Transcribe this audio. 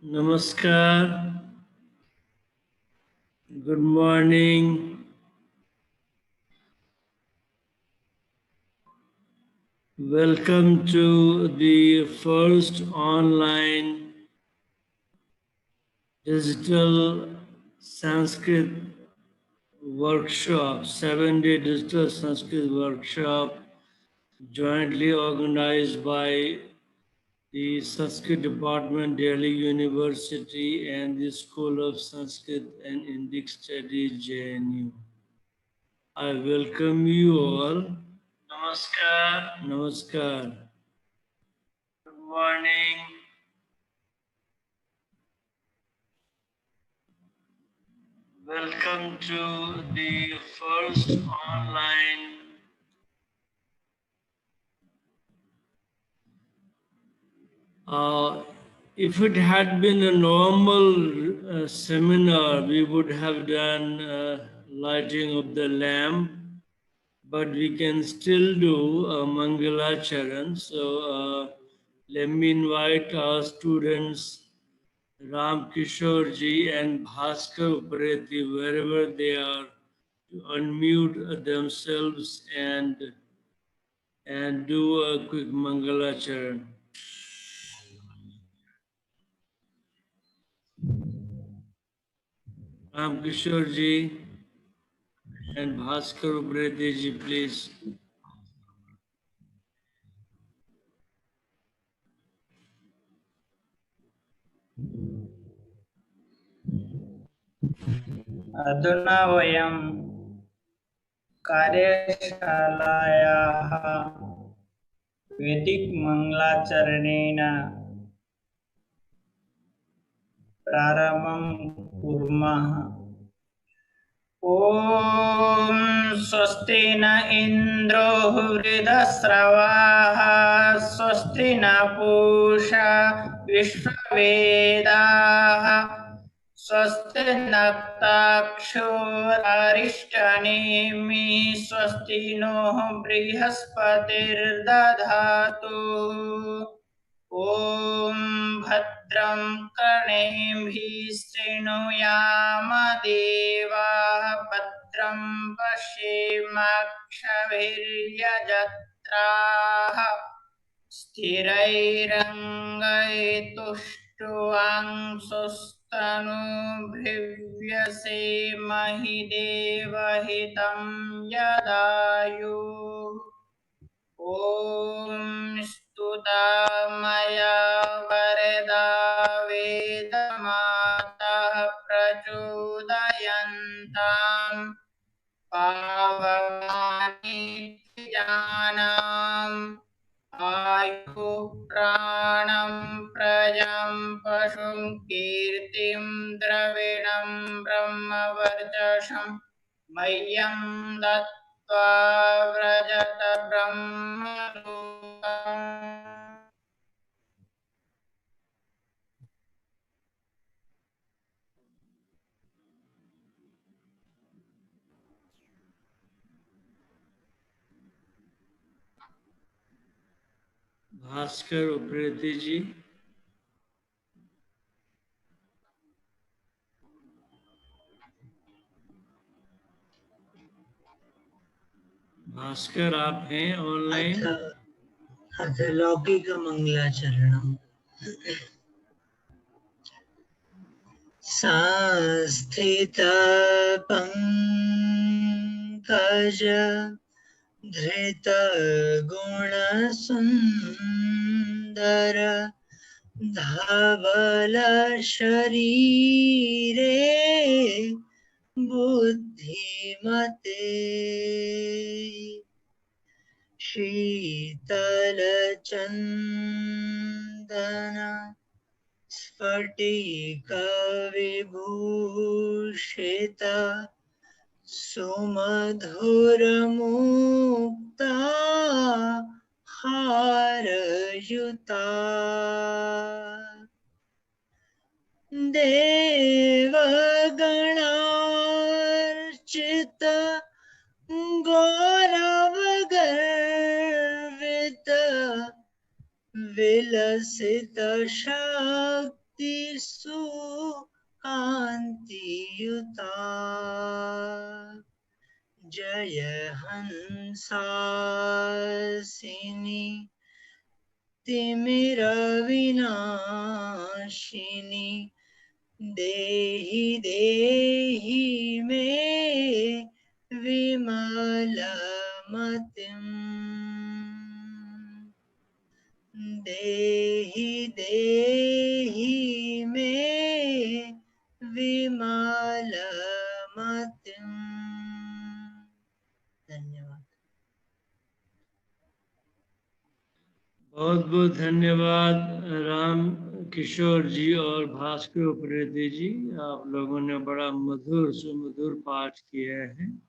Namaskar. Good morning. Welcome to the first online digital Sanskrit workshop, 7-day digital Sanskrit workshop, jointly organized by the Sanskrit Department, Delhi University, and the School of Sanskrit and Indic Studies, JNU. I welcome you all. Namaskar. Namaskar. Good morning. Welcome to the first online if it had been a normal seminar, we would have done lighting of the lamp, but we can still do Mangalacharana. So let me invite our students Ram Kishore ji and Bhaskar Upreti, wherever they are, to unmute themselves and do a quick Mangalacharan. Ram Kishore ji and Bhaskar Upreti ji, please. अधुना वयं कार्यशालायाः वैदिकमङ्गलाचरणेन प्रारम्भं कुर्मः। ॐ स्वस्ति न इन्द्रो वृद्धश्रवाः स्वस्ति न पूषा विश्ववेदाः स्वस्ति नक्ताक्षोरारिष्टनेमि स्वस्ति नो बृहस्पतिर्दधातु ॐ भद्रं कर्णेभिः शृणुयाम देवाः भद्रं पश्येमाक्षभिर्यजत्राः स्थिरैरङ्गैतुष्टुवांसुस्तनूभिर्व्यसेमहि देवहितं यदायुः ॐ स्तुता मया वरदा वेदमातः प्रचोदयन्ताम् पावकानि जानाम् आयु प्राणं प्रजं पशुं कीर्तिं द्रविणं ब्रह्मवर्चसं मह्यं दत्त्वा व्रजत ब्रह्मलोकम्। Bhaskar Upreti ji. भास्कर आप हैं ऑनलाइन? अथ लौकिक मंगलाचरणम् संस्थित पंकज धृत गुण सुंदर धवल शरीरे बुद्धिमते शीतल चंदन स्फटिक विभूषित सुमधुर मुक्ता हारयुता देवगणार्चित गौरवगर्वित विलसित शक्ति कान्तियुता जय हंसासिनी तिमिरविनाशिनी देहि देहि मे विमलमतिम् देहि देहि मे विमलमतिम्। धन्यवाद। बहुत बहुत धन्यवाद राम किशोर जी और भास्कर उप्रेती जी, आप लोगों ने बड़ा मधुर सुमधुर पाठ किया है।